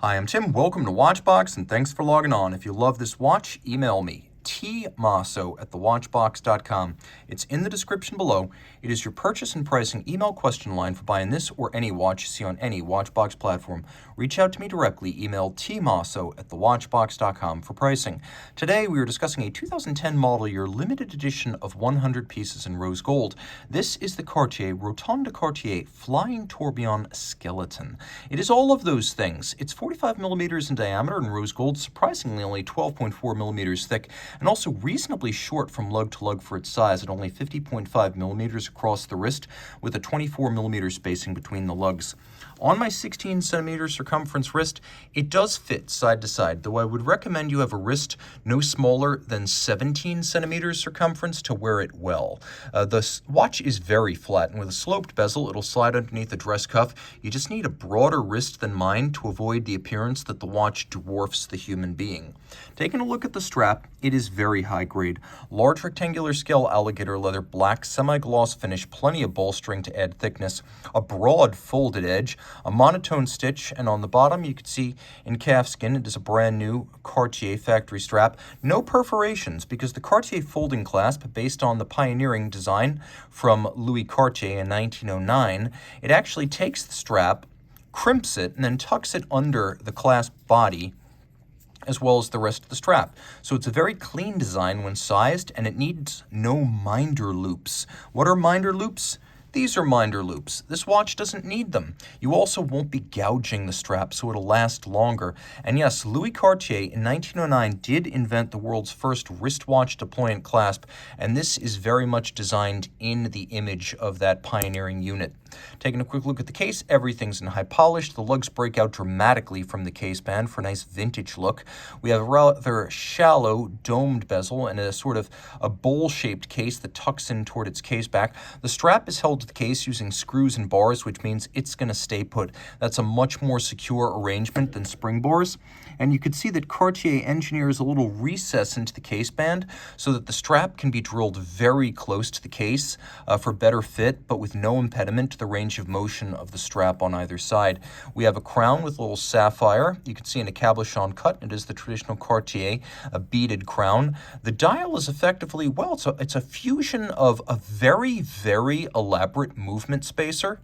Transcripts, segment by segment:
Hi, I'm Tim. Welcome to Watchbox, and thanks for logging on. If you love this watch, email me, tmosso@thewatchbox.com. It's in the description below. It is your purchase and pricing email question line for buying this or any watch you see on any Watchbox platform. Reach out to me directly. Email tmosso@thewatchbox.com for pricing. Today, we are discussing a 2010 model year limited edition of 100 pieces in rose gold. This is the Cartier Rotonde de Cartier Flying Tourbillon Skeleton. It is all of those things. It's 45 millimeters in diameter in rose gold, surprisingly only 12.4 millimeters thick, and also reasonably short from lug to lug for its size at only 50.5 millimeters across the wrist, with a 24 millimeter spacing between the lugs. On my 16 centimeter circumference wrist, it does fit side to side, though I would recommend you have a wrist no smaller than 17 centimeters circumference to wear it well. The watch is very flat, and with a sloped bezel, it'll slide underneath the dress cuff. You just need a broader wrist than mine to avoid the appearance that the watch dwarfs the human being. Taking a look at the strap, it is very high grade. Large rectangular scale alligator leather, black semi-gloss finish, plenty of bolstering to add thickness, a broad folded edge, a monotone stitch, and on the bottom you can see in calfskin it is a brand new Cartier factory strap. No perforations because the Cartier folding clasp, based on the pioneering design from Louis Cartier in 1909, it actually takes the strap, crimps it, and then tucks it under the clasp body as well as the rest of the strap. So it's a very clean design when sized, and it needs no minder loops. What are minder loops? These are minder loops. This watch doesn't need them. You also won't be gouging the strap, so it'll last longer. And yes, Louis Cartier in 1909 did invent the world's first wristwatch deployant clasp, and this is very much designed in the image of that pioneering unit. Taking a quick look at the case, everything's in high polish. The lugs break out dramatically from the case band for a nice vintage look. We have a rather shallow domed bezel and a sort of a bowl-shaped case that tucks in toward its case back. The strap is held to the case using screws and bars, which means it's going to stay put. That's a much more secure arrangement than spring bars. And you can see that Cartier engineers a little recess into the case band so that the strap can be drilled very close to the case for better fit, but with no impediment to the range of motion of the strap on either side. We have a crown with a little sapphire. You can see in a cabochon cut. It is the traditional Cartier, a beaded crown. The dial is effectively, well, it's a fusion of a very, very elaborate movement spacer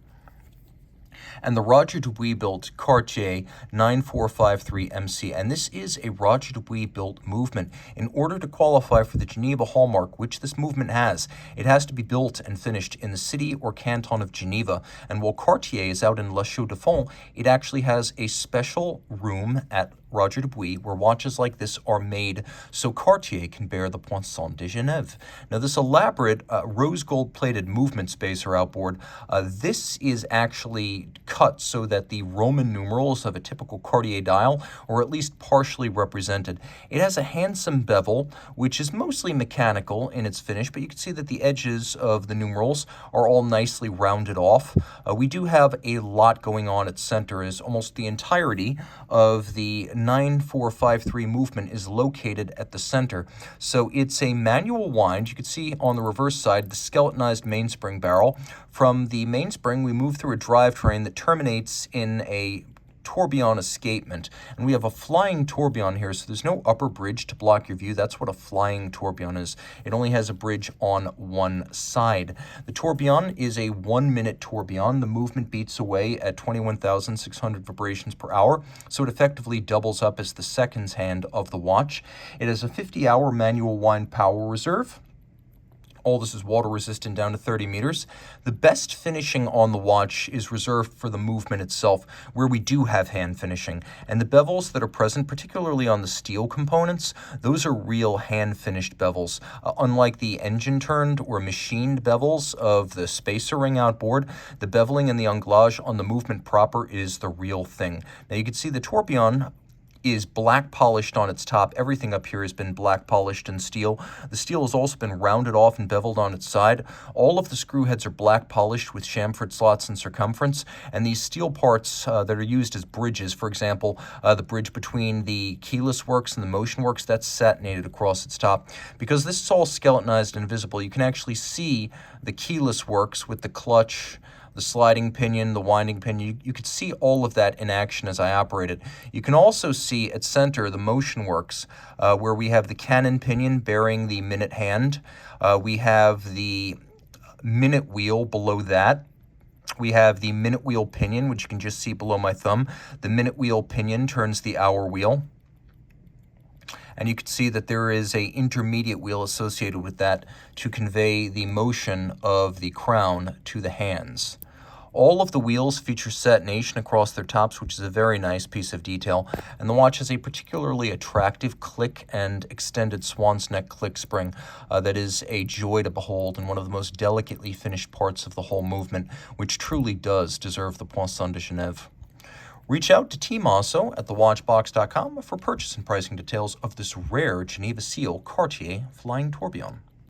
and the Roger Dubuis built Cartier 9453MC, and this is a Roger Dubuis built movement. In order to qualify for the Geneva hallmark, which this movement has, it has to be built and finished in the city or canton of Geneva, and while Cartier is out in La Chaux-de-Fonds, it actually has a special room at Roger Dubuis where watches like this are made so Cartier can bear the Poinçon de Genève. Now this elaborate rose gold plated movement spacer outboard, this is actually cut so that the Roman numerals of a typical Cartier dial are at least partially represented. It has a handsome bevel, which is mostly mechanical in its finish, but you can see that the edges of the numerals are all nicely rounded off. We do have a lot going on at center, as almost the entirety of the 9453 movement is located at the center. So it's a manual wind. You can see on the reverse side the skeletonized mainspring barrel. From the mainspring, we move through a drivetrain that terminates in a tourbillon escapement, and we have a flying tourbillon here, so there's no upper bridge to block your view. That's what a flying tourbillon is. It only has a bridge on one side. The tourbillon is a 1-minute tourbillon. The movement beats away at 21,600 vibrations per hour, so it effectively doubles up as the seconds hand of the watch. It has a 50-hour manual wind power reserve. All this is water resistant down to 30 meters. The best finishing on the watch is reserved for the movement itself, where we do have hand finishing. And the bevels that are present, particularly on the steel components, those are real hand finished bevels. Unlike the engine turned or machined bevels of the spacer ring outboard, the beveling and the anglage on the movement proper is the real thing. Now you can see the tourbillon is black polished on its top. Everything up here has been black polished in steel. The steel has also been rounded off and beveled on its side. All of the screw heads are black polished with chamfered slots in circumference, and these steel parts that are used as bridges, for example, the bridge between the keyless works and the motion works, that's satinated across its top. Because this is all skeletonized and visible, you can actually see the keyless works with the clutch, the sliding pinion, the winding pinion. You could see all of that in action as I operate it. You can also see at center the motion works, where we have the cannon pinion bearing the minute hand. We have the minute wheel below that. We have the minute wheel pinion, which you can just see below my thumb. The minute wheel pinion turns the hour wheel. And you can see that there is a intermediate wheel associated with that to convey the motion of the crown to the hands. All of the wheels feature satination across their tops, which is a very nice piece of detail. And the watch has a particularly attractive click and extended swan's neck click spring that is a joy to behold and one of the most delicately finished parts of the whole movement, which truly does deserve the Poinçon de Genève. Reach out to Team Mosso at thewatchbox.com for purchase and pricing details of this rare Geneva Seal Cartier Flying Tourbillon.